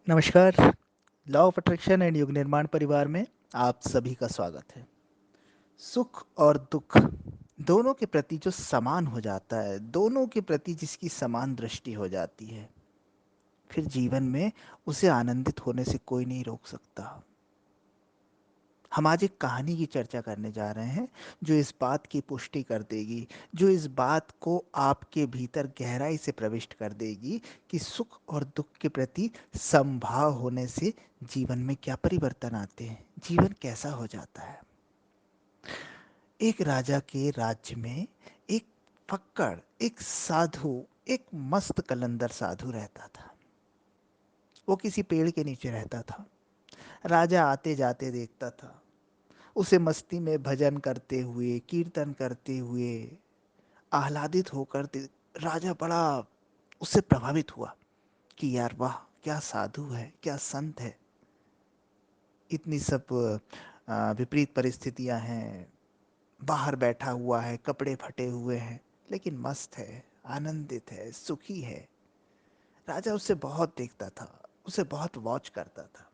नमस्कार। Law of attraction and युग निर्माण परिवार में आप सभी का स्वागत है। सुख और दुख दोनों के प्रति जो समान हो जाता है, दोनों के प्रति जिसकी समान दृष्टि हो जाती है, फिर जीवन में उसे आनंदित होने से कोई नहीं रोक सकता। हम आज एक कहानी की चर्चा करने जा रहे हैं जो इस बात की पुष्टि कर देगी, जो इस बात को आपके भीतर गहराई से प्रविष्ट कर देगी कि सुख और दुख के प्रति समभाव होने से जीवन में क्या परिवर्तन आते हैं, जीवन कैसा हो जाता है। एक राजा के राज्य में एक फक्कड़, एक साधु, एक मस्त कलंदर साधु रहता था। वो किसी पेड़ के नीचे रहता था। राजा आते जाते देखता था, उसे मस्ती में भजन करते हुए, कीर्तन करते हुए, आह्लादित होकर राजा बड़ा उससे प्रभावित हुआ कि यार वाह, क्या साधु है, क्या संत है। इतनी सब विपरीत परिस्थितियां हैं, बाहर बैठा हुआ है, कपड़े फटे हुए हैं, लेकिन मस्त है, आनंदित है, सुखी है। राजा उससे बहुत देखता था, उसे बहुत वॉच करता था।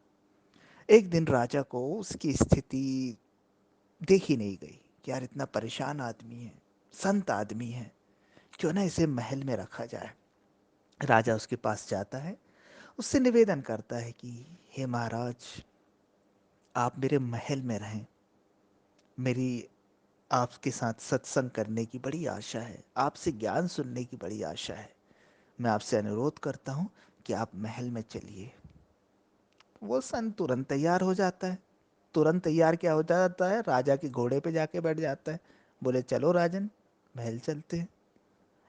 एक दिन राजा को उसकी स्थिति देखी नहीं गई कि यार इतना परेशान आदमी है, संत आदमी है, क्यों ना इसे महल में रखा जाए। राजा उसके पास जाता है, उससे निवेदन करता है कि हे महाराज, आप मेरे महल में रहें। मेरी आपके साथ सत्संग करने की बड़ी आशा है, आपसे ज्ञान सुनने की बड़ी आशा है। मैं आपसे अनुरोध करता हूँ कि आप महल में चलिए। वो संत तुरंत तैयार हो जाता है। तुरंत तैयार क्या हो जाता है, राजा के घोड़े पे जाके बैठ जाता है। बोले चलो राजन, महल चलते हैं।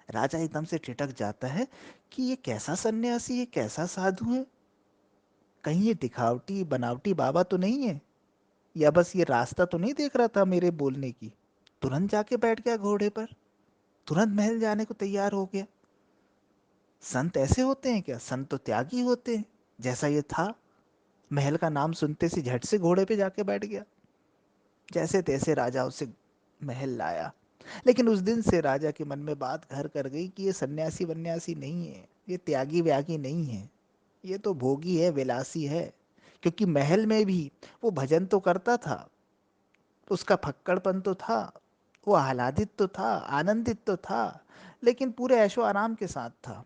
राजा एकदम से ठिठक जाता है कि ये कैसा सन्यासी है, कैसा साधु है। कहीं ये दिखावटी बनावटी बाबा तो नहीं है, या बस ये रास्ता तो नहीं देख रहा था मेरे बोलने की। तुरंत जाके बैठ गया घोड़े पर, तुरंत महल जाने को तैयार हो गया। संत ऐसे होते हैं क्या? संत तो त्यागी होते हैं। जैसा ये था, महल का नाम सुनते से झट से घोड़े पे जाके बैठ गया। जैसे तैसे राजा उसे महल लाया। लेकिन उस दिन से राजा के मन में बात घर कर गई कि ये सन्यासी वन्यासी नहीं है, ये त्यागी व्यागी नहीं है, ये तो भोगी है, विलासी है। क्योंकि महल में भी वो भजन तो करता था, उसका फक्कड़पन तो था, वो आह्लादित तो था, आनंदित तो था, लेकिन पूरे ऐशो आराम के साथ था।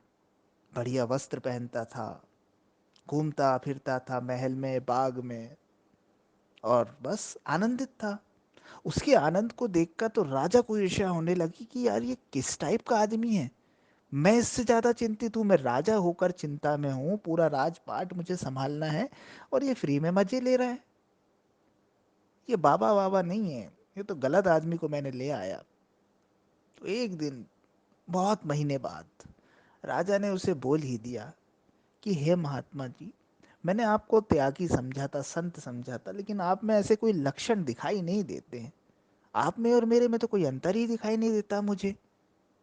बढ़िया वस्त्र पहनता था, घूमता फिरता था महल में, बाग में, और बस आनंदित था। उसके आनंद को देखकर तो राजा को ईर्ष्या होने लगी कि यार ये किस टाइप का आदमी है। मैं इससे ज्यादा चिंतित हूँ, मैं राजा होकर चिंता में हूँ, पूरा राजपाट मुझे संभालना है, और ये फ्री में मजे ले रहा है। ये बाबा बाबा नहीं है, ये तो गलत आदमी को मैंने ले आया। तो एक दिन, बहुत महीने बाद, राजा ने उसे बोल ही दिया कि हे महात्मा जी, मैंने आपको त्यागी समझा था, संत समझा था, लेकिन आप में ऐसे कोई लक्षण दिखाई नहीं देते हैं। आप में और मेरे में तो कोई अंतर ही दिखाई नहीं देता मुझे।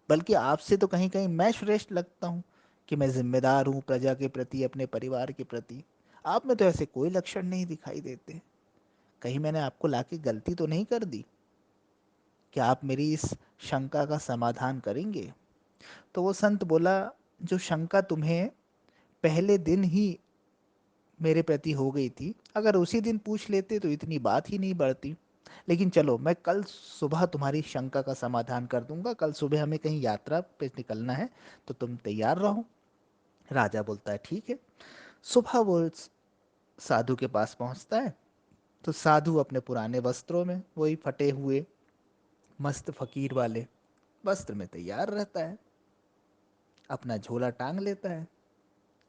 बल्कि आपसे तो कहीं कहीं मैं श्रेष्ठ लगता हूँ कि मैं जिम्मेदार हूँ प्रजा के प्रति, अपने परिवार के प्रति। आप में तो ऐसे कोई लक्षण नहीं दिखाई देते। कहीं मैंने आपको लाके गलती तो नहीं कर दी? क्या आप मेरी इस शंका का समाधान करेंगे? तो वो संत बोला, जो शंका तुम्हें पहले दिन ही मेरे प्रति हो गई थी, अगर उसी दिन पूछ लेते तो इतनी बात ही नहीं बढ़ती। लेकिन चलो, मैं कल सुबह तुम्हारी शंका का समाधान कर दूंगा। कल सुबह हमें कहीं यात्रा पे निकलना है, तो तुम तैयार रहो। राजा बोलता है ठीक है। सुबह वो साधु के पास पहुंचता है, तो साधु अपने पुराने वस्त्रों में, वही फटे हुए मस्त फकीर वाले वस्त्र में तैयार रहता है। अपना झोला टांग लेता है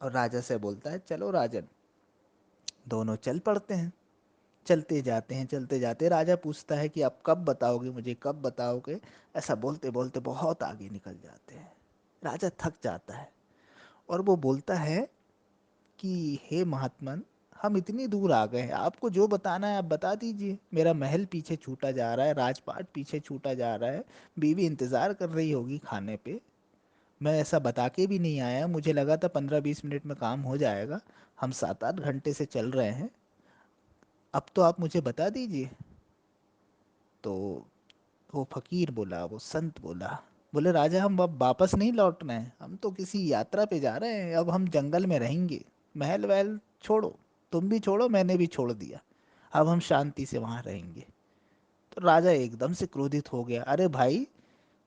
और राजा से बोलता है चलो राजन। दोनों चल पड़ते हैं। चलते जाते हैं, चलते जाते, राजा पूछता है कि आप कब बताओगे मुझे, कब बताओगे। ऐसा बोलते बोलते बहुत आगे निकल जाते हैं। राजा थक जाता है और वो बोलता है कि हे महात्मन, हम इतनी दूर आ गए हैं, आपको जो बताना है आप बता दीजिए। मेरा महल पीछे छूटा जा रहा है, राजपाट पीछे छूटा जा रहा है, बीवी इंतजार कर रही होगी खाने पे। मैं ऐसा बता के भी नहीं आया, मुझे लगा था 15-20 मिनट में काम हो जाएगा। हम 7-8 घंटे से चल रहे हैं, अब तो आप मुझे बता दीजिए। तो वो फकीर बोला, वो संत बोला, बोले राजा, हम अब वापस नहीं लौटना है, हम तो किसी यात्रा पे जा रहे हैं, अब हम जंगल में रहेंगे। महल वहल छोड़ो, तुम भी छोड़ो, मैंने भी छोड़ दिया, अब हम शांति से वहां रहेंगे। तो राजा एकदम से क्रोधित हो गया, अरे भाई,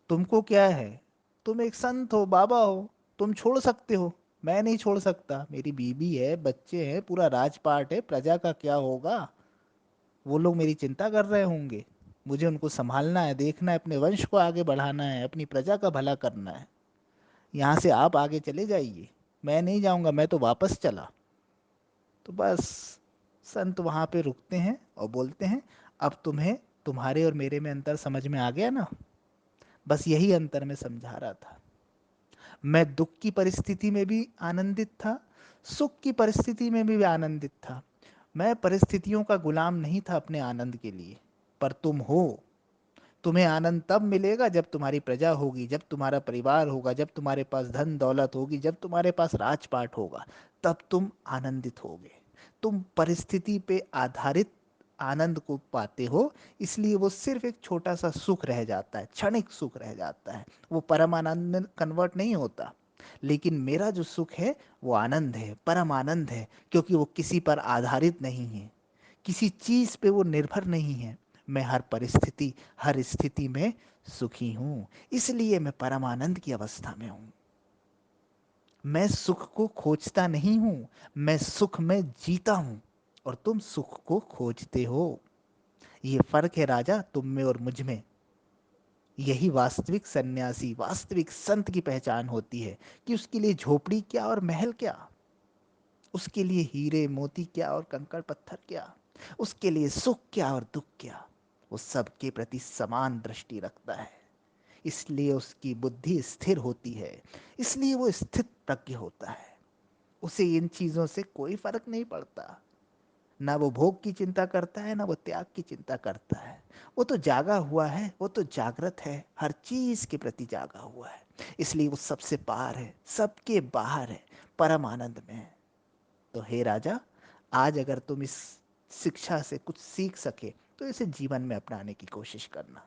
तुमको क्या है, तुम एक संत हो, बाबा हो, तुम छोड़ सकते हो, मैं नहीं छोड़ सकता, मेरी बीबी है, बच्चे हैं, पूरा राजपाट है, प्रजा का क्या होगा, वो लोग मेरी चिंता कर रहे होंगे, मुझे उनको संभालना है, देखना है, अपने वंश को आगे बढ़ाना है, अपनी प्रजा का भला करना है, यहाँ से आप आगे चले जाइए, मैं नहीं जाऊंगा, मैं तो वापस चला। तो बस संत वहां पे रुकते हैं और बोलते हैं, अब तुम्हें तुम्हारे और मेरे में अंतर समझ में आ गया ना, बस यही अंतर मैं समझा रहा था। मैं दुख की परिस्थिति में भी आनंदित था, सुख की परिस्थिति में भी आनंदित था। मैं परिस्थितियों का गुलाम नहीं था अपने आनंद के लिए। पर तुम हो, तुम्हें आनंद तब मिलेगा जब तुम्हारी प्रजा होगी, जब तुम्हारा परिवार होगा, जब तुम्हारे पास धन दौलत होगी, जब तुम्हारे पास राजपाट होगा, तब तुम आनंदित होगे। तुम परिस्थिति पे आधारित आनंद को पाते हो, इसलिए वो सिर्फ एक छोटा सा सुख रह जाता है, क्षणिक सुख रह जाता है, वो परम आनंद में कन्वर्ट नहीं होता। लेकिन मेरा जो सुख है वो आनंद है, परम आनंद है, क्योंकि वो किसी पर आधारित नहीं है, किसी चीज पे वो निर्भर नहीं है। मैं हर परिस्थिति, हर स्थिति में सुखी हूं, इसलिए मैं परमानंद की अवस्था में हूं। मैं सुख को खोजता नहीं हूं, मैं सुख में जीता हूं, और तुम सुख को खोजते हो। ये फर्क है राजा, तुम में और मुझ में। यही वास्तविक सन्यासी, वास्तविक संत की पहचान होती है, कि उसके लिए झोपड़ी क्या और महल क्या, उसके लिए हीरे मोती क्या और कंकड़ पत्थर क्या, उसके लिए सुख क्या और दुख क्या, वो सबके प्रति समान दृष्टि रखता है। इसलिए उसकी बुद्धि स्थिर होती है, इसलिए वो स्थित प्रज्ञ होता है। उसे इन चीजों से कोई फर्क नहीं पड़ता, ना वो भोग की चिंता करता है, ना वो त्याग की चिंता करता है। वो तो जागा हुआ है, वो तो जागृत है, हर चीज के प्रति जागा हुआ है, इसलिए वो सबसे पार है, सबके बाहर है, परम आनंद में है। तो हे राजा, आज अगर तुम इस शिक्षा से कुछ सीख सके तो इसे जीवन में अपनाने की कोशिश करना।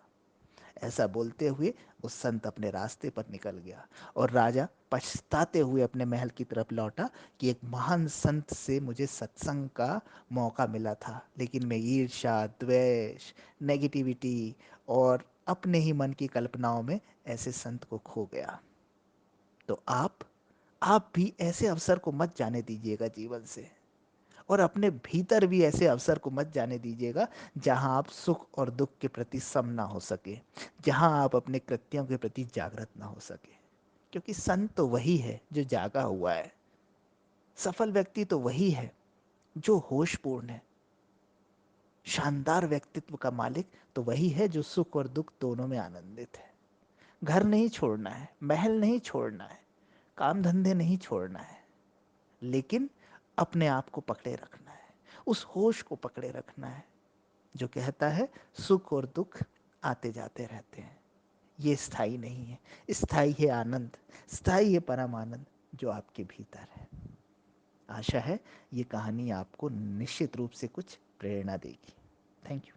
ऐसा बोलते हुए वो संत अपने रास्ते पर निकल गया, और राजा पछताते हुए अपने महल की तरफ लौटा, कि एक महान संत से मुझे सत्संग का मौका मिला था, लेकिन मैं ईर्ष्या, द्वेष, नेगेटिविटी और अपने ही मन की कल्पनाओं में ऐसे संत को खो गया। तो आप भी ऐसे अवसर को मत जाने दीजिएगा जीवन से, और अपने भीतर भी ऐसे अवसर को मत जाने दीजिएगा जहां आप सुख और दुख के प्रति सम ना हो सके, जहां आप अपने कृत्यों के प्रति जागृत ना हो सके। क्योंकि संत तो वही है जो जागा हुआ है, सफल व्यक्ति तो वही है जो होशपूर्ण है, शानदार व्यक्तित्व का मालिक तो वही है जो सुख और दुख दोनों में आनंदित है। घर नहीं छोड़ना है, महल नहीं छोड़ना है, काम धंधे नहीं छोड़ना है, लेकिन अपने आप को पकड़े रखना है, उस होश को पकड़े रखना है जो कहता है सुख और दुख आते जाते रहते हैं, ये स्थायी नहीं है, स्थायी है आनंद, स्थायी है परम आनंद जो आपके भीतर है। आशा है ये कहानी आपको निश्चित रूप से कुछ प्रेरणा देगी। Thank you.